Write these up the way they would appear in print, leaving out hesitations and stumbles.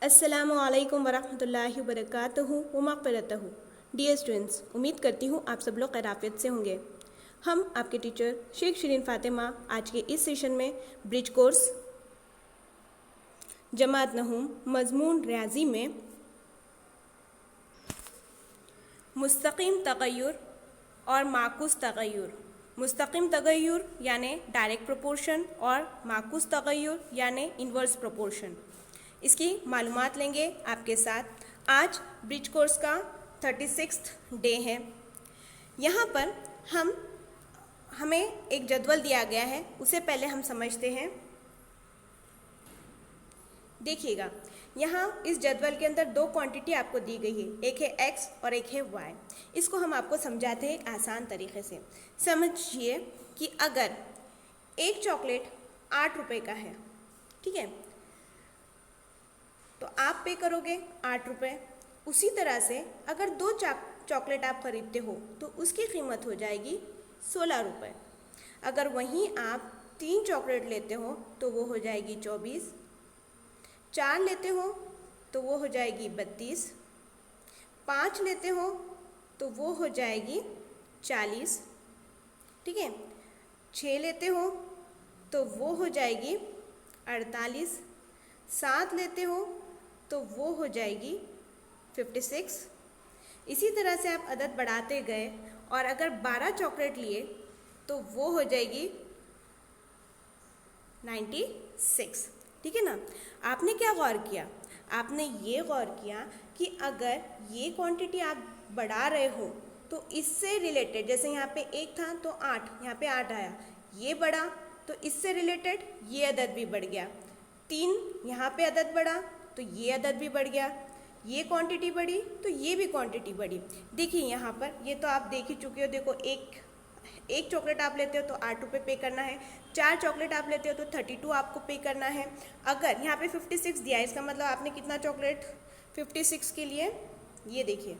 अस्सलामुअलैकुम वरहमतुल्लाहि वबरकातुहू व मग़फ़िरतहू। डियर स्टूडेंट्स, उम्मीद करती हूँ आप सब लोग खैरियत से होंगे। हम आपके टीचर शेख शिरीन फ़ातिमा आज के इस सेशन में ब्रिज कोर्स जमात नहूम मज़मून रियाज़ी में मुस्तक़िम तग़य्युर और माकूस तग़य्युर, मुस्तक़िम तग़य्युर यानी डायरेक्ट प्रोपोर्शन और माकूस तग़य्युर यानी इन्वर्स प्रोपोर्शन, इसकी मालूमात लेंगे आपके साथ। आज ब्रिज कोर्स का 36th डे है। यहाँ पर हमें एक जदवल दिया गया है, उसे पहले हम समझते हैं। देखिएगा, यहाँ इस जदवल के अंदर दो क्वांटिटी आपको दी गई है, एक है x और एक है y। इसको हम आपको समझाते हैं एक आसान तरीके से। समझिए कि अगर एक चॉकलेट 8 रुपये का है, ठीक है, तो आप पे करोगे 8 रुपये। उसी तरह से अगर दो चॉकलेट आप खरीदते हो तो उसकी कीमत हो जाएगी 16 रुपये। अगर वहीं आप 3 चॉकलेट लेते हो तो वो हो जाएगी 24, 4 लेते हो तो वो हो जाएगी 32, 5 लेते हो तो वो हो जाएगी 40, ठीक है, 6 लेते हो तो वो हो जाएगी 48, 7 लेते हो तो वो हो जाएगी 56। इसी तरह से आप अदद बढ़ाते गए और अगर 12 चॉकलेट लिए तो वो हो जाएगी 96, ठीक है ना। आपने क्या गौर किया? आपने ये गौर किया कि अगर ये क्वांटिटी आप बढ़ा रहे हो तो इससे रिलेटेड, जैसे यहाँ पे 1 था तो 8, यहाँ पे 8 आया, ये बढ़ा तो इससे रिलेटेड ये अदद भी बढ़ गया। 3 यहाँ पे अदद बढ़ा तो ये अदद भी बढ़ गया, ये क्वांटिटी बढ़ी तो ये भी क्वांटिटी बढ़ी। देखिए यहाँ पर ये तो आप देख ही चुके हो। देखो, एक चॉकलेट आप लेते हो तो 8 रुपये पे करना है, 4 चॉकलेट आप लेते हो तो 32 आपको पे करना है। अगर यहाँ पे 56 दिया है, इसका मतलब आपने कितना चॉकलेट 56 के लिए, ये देखिए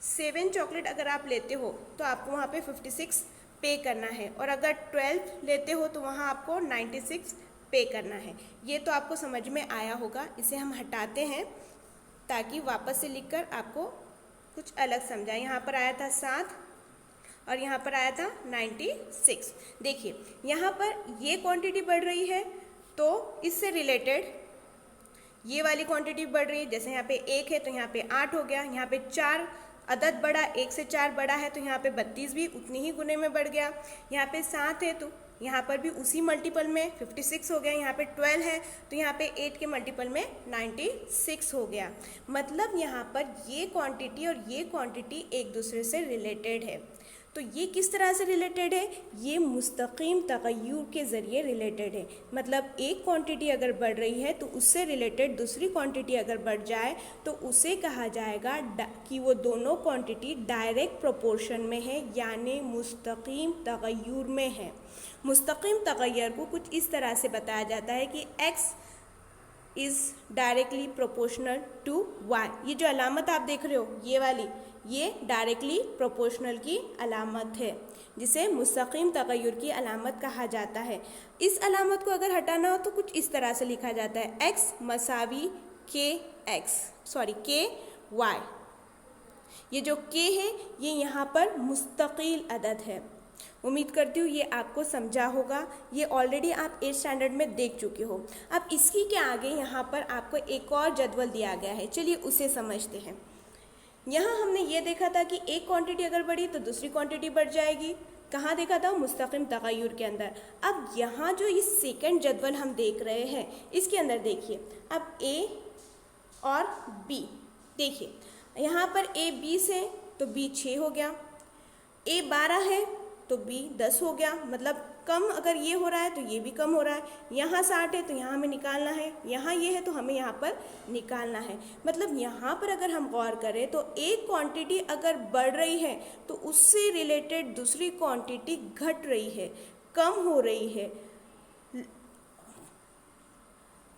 7 चॉकलेट अगर आप लेते हो तो आपको वहाँ पे 56 पे करना है, और अगर 12 लेते हो तो वहाँ आपको 96 पे करना है। ये तो आपको समझ में आया होगा। इसे हम हटाते हैं ताकि वापस से लिखकर आपको कुछ अलग समझाए। यहाँ पर आया था 7 और यहाँ पर आया था 96। देखिए यहाँ पर ये क्वांटिटी बढ़ रही है तो इससे रिलेटेड ये वाली क्वांटिटी बढ़ रही है। जैसे यहाँ पे 1 है तो यहाँ पे 8 हो गया, यहाँ पे 4 अदद बढ़ा, 1 से 4 बढ़ा है तो यहाँ पे 32 भी उतनी ही गुने में बढ़ गया। यहाँ पे 7 है तो यहाँ पर भी उसी मल्टीपल में 56 हो गया। यहाँ पे 12 है तो यहाँ पे 8 के मल्टीपल में 96 हो गया। मतलब यहाँ पर ये क्वांटिटी और ये क्वांटिटी एक दूसरे से रिलेटेड है। तो ये किस तरह से रिलेटेड है? ये मुस्तक़िम तग़य्युर के ज़रिए रिलेटेड है। मतलब एक क्वांटिटी अगर बढ़ रही है तो उससे रिलेटेड दूसरी क्वांटिटी अगर बढ़ जाए तो उसे कहा जाएगा कि वो दोनों क्वांटिटी डायरेक्ट प्रोपोर्शन में है, यानी मुस्तक़िम तग़य्युर में है। मुस्तक़िम तग़य्युर को कुछ इस तरह से बताया जाता है कि x is directly proportional to y। ये जो अलामत आप देख रहे हो ये वाली, ये डायरेक्टली प्रोपोर्शनल की अलामत है, जिसे मुस्तक़िम तग़य्युर की अलामत कहा जाता है। इस अलामत को अगर हटाना हो तो कुछ इस तरह से लिखा जाता है, x मसावी k y। ये जो k है ये यहाँ पर मुस्तकिल अदद है। उम्मीद करती हूँ ये आपको समझा होगा। ये ऑलरेडी आप 8th स्टैंडर्ड में देख चुके हो। अब इसकी के आगे यहाँ पर आपको एक और जदवल दिया गया है, चलिए उसे समझते हैं। यहाँ हमने ये देखा था कि एक क्वांटिटी अगर बढ़ी तो दूसरी क्वांटिटी बढ़ जाएगी। कहाँ देखा था? मुस्तक़िम तग़य्युर के अंदर। अब यहाँ जो इस सेकंड जदवल हम देख रहे हैं इसके अंदर देखिए, अब A और B, देखिए यहाँ पर A 20 है तो B 6 हो गया, A 12 है तो B 10 हो गया। मतलब कम अगर ये हो रहा है तो ये भी कम हो रहा है। यहाँ 60 है तो यहाँ हमें निकालना है, यहाँ ये है तो हमें यहाँ पर निकालना है। मतलब यहाँ पर अगर हम गौर करें तो एक क्वांटिटी अगर बढ़ रही है तो उससे रिलेटेड दूसरी क्वांटिटी घट रही है, कम हो रही है।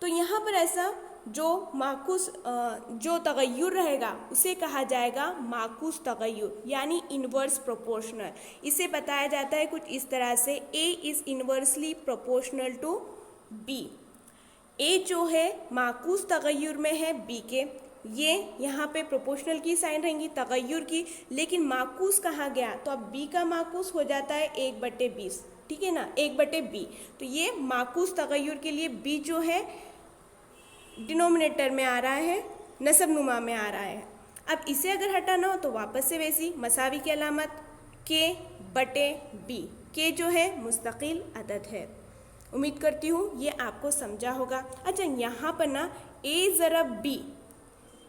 तो यहाँ पर ऐसा जो माकूस जो तग़य्युर रहेगा उसे कहा जाएगा माकूस तग़य्युर, यानी इन्वर्स प्रोपोर्शनल। इसे बताया जाता है कुछ इस तरह से, A is inversely proportional to B। A जो है माकूस तगय्युर में है बी के, ये यहाँ पे प्रोपोर्शनल की साइन रहेंगी तगय्युर की, लेकिन माकूस कहाँ गया, तो अब बी का माकूस हो जाता है 1/20, ठीक है ना, 1/b। तो ये माकूस तगय्युर के लिए बी जो है डिनोमिनेटर में आ रहा है, नसब नुमा में आ रहा है। अब इसे अगर हटाना हो तो वापस से वैसी मसावी की अलामत k/b, के जो है मुस्तकिल अदद है। उम्मीद करती हूँ ये आपको समझा होगा। अच्छा, यहाँ पर ना a ज़रब b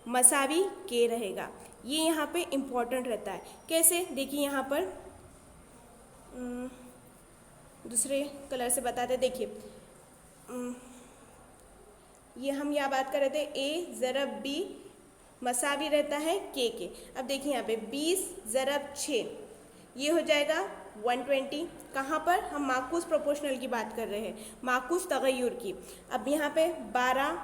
मसावी k रहेगा, ये यहाँ पे इम्पॉर्टेंट रहता है। कैसे, देखिए यहाँ पर दूसरे कलर से बताते, देखिए ये हम यहाँ बात कर रहे थे a ज़रब b मसावी रहता है k के। अब देखिए यहाँ पे 20 ज़रब 6 ये हो जाएगा 120। कहाँ पर, हम माकूस प्रोपोर्शनल की बात कर रहे हैं, माकूस तगय्युर की। अब यहाँ पे 12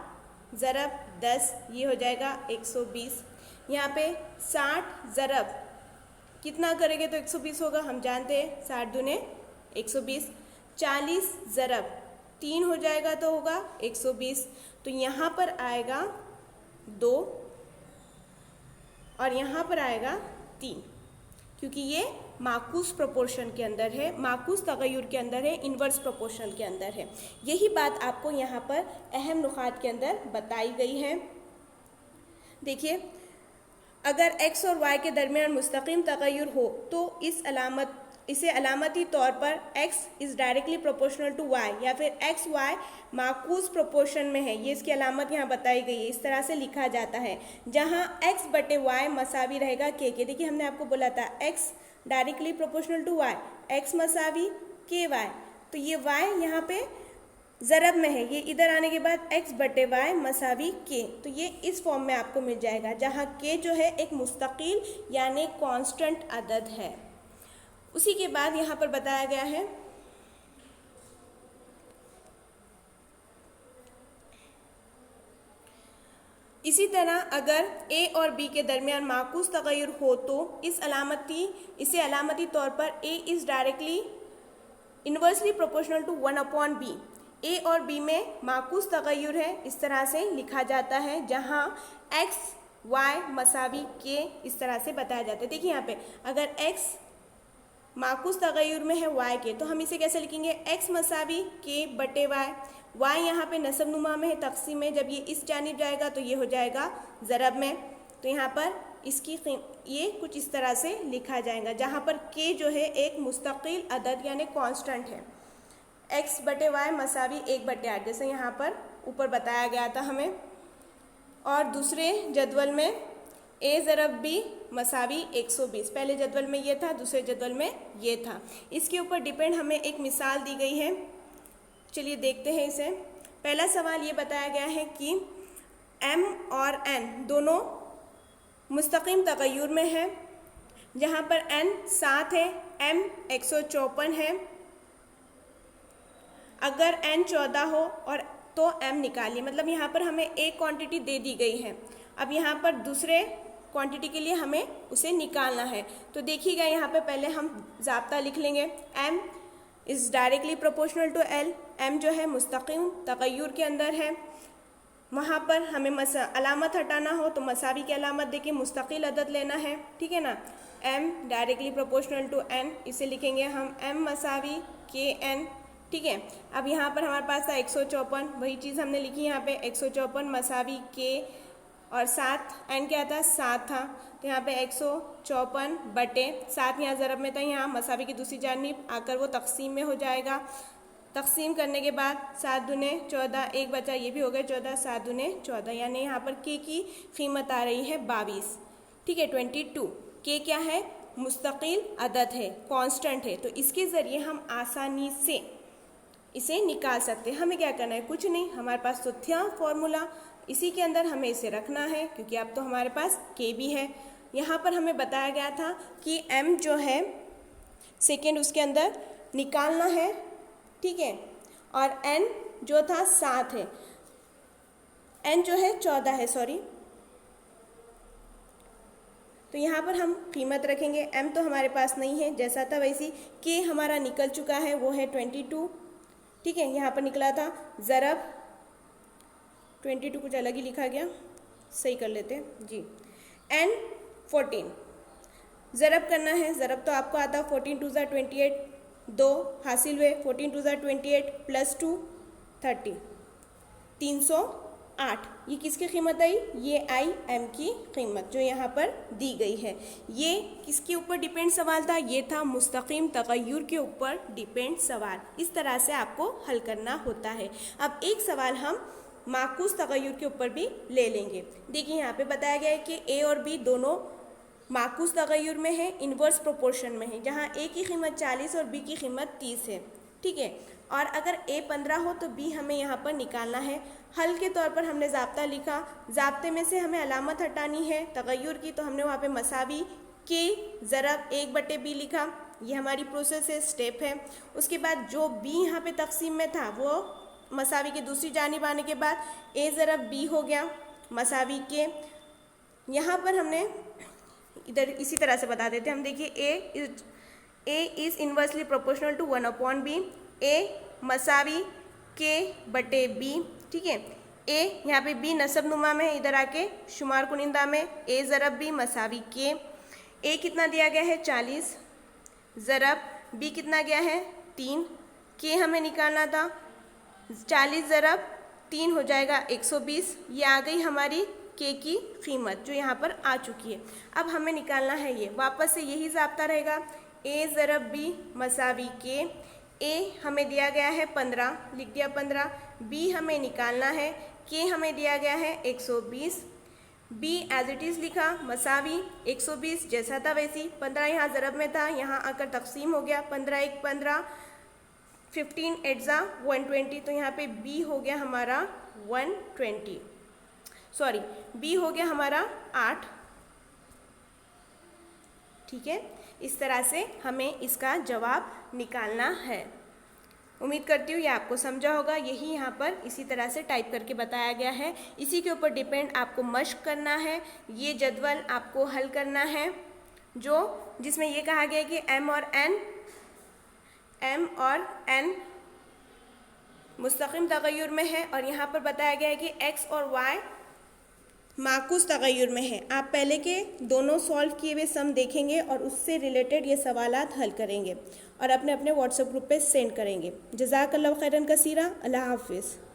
ज़रब 10 ये हो जाएगा 120। यहाँ पे 60 ज़रब कितना करेंगे तो 120 होगा, हम जानते हैं 60 दूने 120। 40 ज़रब 3 हो जाएगा तो होगा 120। तो यहाँ पर आएगा 2 और यहाँ पर आएगा 3, क्योंकि ये माकूस प्रोपोर्शन के अंदर है, माकूस तगय्युर के अंदर है, इन्वर्स प्रोपोर्शनल के अंदर है। यही बात आपको यहाँ पर अहम नुकात के अंदर बताई गई है। देखिए, अगर x और y के दरमियान मुस्तकीम तगय्युर हो तो इसे अलामती तौर पर x is directly proportional to y, या फिर x y माकूस प्रोपोर्शन में है, ये इसकी अलामत यहाँ बताई गई है। इस तरह से लिखा जाता है जहाँ x/y मसावी रहेगा k के। देखिए हमने आपको बोला था x directly proportional to y, x मसावी ky, तो ये y यहाँ पे ज़रब में है, ये इधर आने के बाद x/y मसावी k, तो ये इस फॉर्म में आपको मिल जाएगा, जहाँ k जो है एक मुस्तकिल यानी कांस्टेंट अदद है। उसी के बाद यहाँ पर बताया गया है इसी तरह अगर a और b के दरमियान माकूस तगय्युर हो तो इसे अलामती तौर पर a is directly inversely proportional to 1/b। a और b में माकूस तगय्युर है, इस तरह से लिखा जाता है, जहाँ x y मसावी k इस तरह से बताया जाता है। देखिए यहाँ पे अगर x माकूस तगय्युर में है y के, तो हम इसे कैसे लिखेंगे, x मसावी k/y। y यहाँ पे नसब नुमा में है, तक़सीम में, जब ये इस जानिब जाएगा तो ये हो जाएगा ज़रब में। तो यहाँ पर इसकी ये कुछ इस तरह से लिखा जाएगा, जहाँ पर k जो है एक मुस्तकिल अदद यानी कांस्टेंट है। x/y मसावी 1/8, जैसे यहाँ पर ऊपर बताया गया था हमें। और दूसरे जदवल में a ज़रब b मसावी 120, पहले जदवल में ये था, दूसरे जदवल में ये था। इसके ऊपर डिपेंड हमें एक मिसाल दी गई है, चलिए देखते हैं इसे। पहला सवाल ये बताया गया है कि m और n दोनों मुस्तकीम तगय्युर में है, जहाँ पर n 7 है, m 154 है। अगर n 14 हो और तो m निकालिए, मतलब यहाँ पर हमें एक क्वांटिटी दे दी गई है, अब यहाँ पर दूसरे क्वांटिटी के लिए हमें उसे निकालना है। तो देखिएगा यहाँ पे पहले हम ज़ाब्ता लिख लेंगे, m is directly proportional to l, m जो है मुस्तकीम तगय्युर के अंदर है, वहाँ पर हमें अलामत हटाना हो तो मसावी की अलामत देके मुस्तकिल अदद लेना है, ठीक है ना। m directly proportional to n, इसे लिखेंगे हम m मसावी kn, ठीक है। अब यहाँ पर हमारे पास था 154, वही चीज़ हमने लिखी यहाँ पे 154 मसावी k और 7 n क्या था 7 था, तो यहाँ पे 154/7 यहाँ ज़रब में था, यहाँ मसावी की दूसरी जानिब आकर वो तक़सीम में हो जाएगा। तक़सीम करने के बाद 7 दूने 14, एक बचा ये भी हो गए 14, 7 दूने 14, यानी यहाँ पर k की कीमत आ रही है 22, ठीक है 22। k क्या है, मुस्तकिल अदद है, कांस्टेंट है, तो इसके ज़रिए हम आसानी से इसे निकाल सकते हैं। हमें क्या करना है, कुछ नहीं, हमारे पास तो था फॉर्मूला, इसी के अंदर हमें इसे रखना है, क्योंकि अब तो हमारे पास k भी है। यहाँ पर हमें बताया गया था कि m जो है सेकेंड उसके अंदर निकालना है, ठीक है, और n जो था 7 है, n जो है 14 है, सॉरी। तो यहाँ पर हम कीमत रखेंगे, m तो हमारे पास नहीं है, जैसा था वैसी। k हमारा निकल चुका है, वो है 22, ठीक है, यहाँ पर निकला था ज़रब 22 कुछ अलग ही लिखा गया, सही कर लेते हैं जी। एंड 14 ज़रब करना है, ज़रब तो आपको आता है 14 2 28, 2 हासिल हुए, 14 2 28 प्लस 2 30, 308। ये किसकी कीमत आई? ये आई एम की कीमत जो यहाँ पर दी गई है। ये किसके ऊपर डिपेंड सवाल था? ये था मुस्तकीम तगय्युर के ऊपर डिपेंड सवाल। इस तरह से आपको हल करना होता है। अब एक सवाल हम माकूस तगय्युर के ऊपर भी ले लेंगे। देखिए यहाँ पे बताया गया है कि ए और बी दोनों माकूस तगय्युर में है, इन्वर्स प्रोपोर्शन में है, जहाँ ए की कीमत 40 और बी की कीमत 30 है, ठीक है। और अगर ए 15 हो तो बी हमें यहाँ पर निकालना है। हल के तौर पर हमने ज़ाब्ता लिखा, ज़ाब्ते में से हमें अलामत हटानी है तगय्युर की, तो हमने वहाँ पे मसावी के ज़रब 1/b लिखा। ये हमारी प्रोसेस है, स्टेप है। उसके बाद जो बी यहाँ पे तकसीम में था वो मसावी की दूसरी जानिब आने के बाद ए ज़रब बी हो गया मसावी के। यहाँ पर हमने इधर इसी तरह से बता देते हैं हम। देखिए A is inversely proportional to 1/b, A मसावी के बटे बी, ठीक है। ए यहाँ पे बी नसब नुमा में, इधर आके शुमार कुनिंदा में ए ज़रब बी मसावी के। ए कितना दिया गया है? 40 ज़रब बी कितना गया है? 3। के हमें निकालना था, 40 ज़रब 3 हो जाएगा 120। ये आ गई हमारी के की कीमत जो यहाँ पर आ चुकी है। अब हमें निकालना है ये, वापस से यही ज़ाब्ता रहेगा, ए ज़रब बी मसावी के। ए हमें दिया गया है 15, लिख दिया 15। बी हमें निकालना है, के हमें दिया गया है 120। बी एज इट इज़ लिखा, मसावी 120 जैसा था वैसी। 15 यहाँ ज़रब में था, यहाँ आकर तकसीम हो गया, 15 1 15, 15 8 ज़ा 120, तो यहाँ पे बी हो गया हमारा 120, सॉरी बी हो गया हमारा 8, ठीक है। इस तरह से हमें इसका जवाब निकालना है। उम्मीद करती हूँ ये आपको समझा होगा। यही यहाँ पर इसी तरह से टाइप करके बताया गया है। इसी के ऊपर डिपेंड आपको मश्क करना है। ये जदवल आपको हल करना है जिसमें ये कहा गया है कि एम और एन मुस्तकिम तगय्युर में है, और यहाँ पर बताया गया है कि एक्स और वाई माकूस तगय्युर में है। आप पहले के दोनों सॉल्व किए हुए सम देखेंगे और उससे रिलेटेड ये सवालात हल करेंगे और अपने अपने व्हाट्सएप ग्रुप पे सेंड करेंगे। जज़ाकल्लाहु खैरन कसीरा। अल्लाह हाफिज़।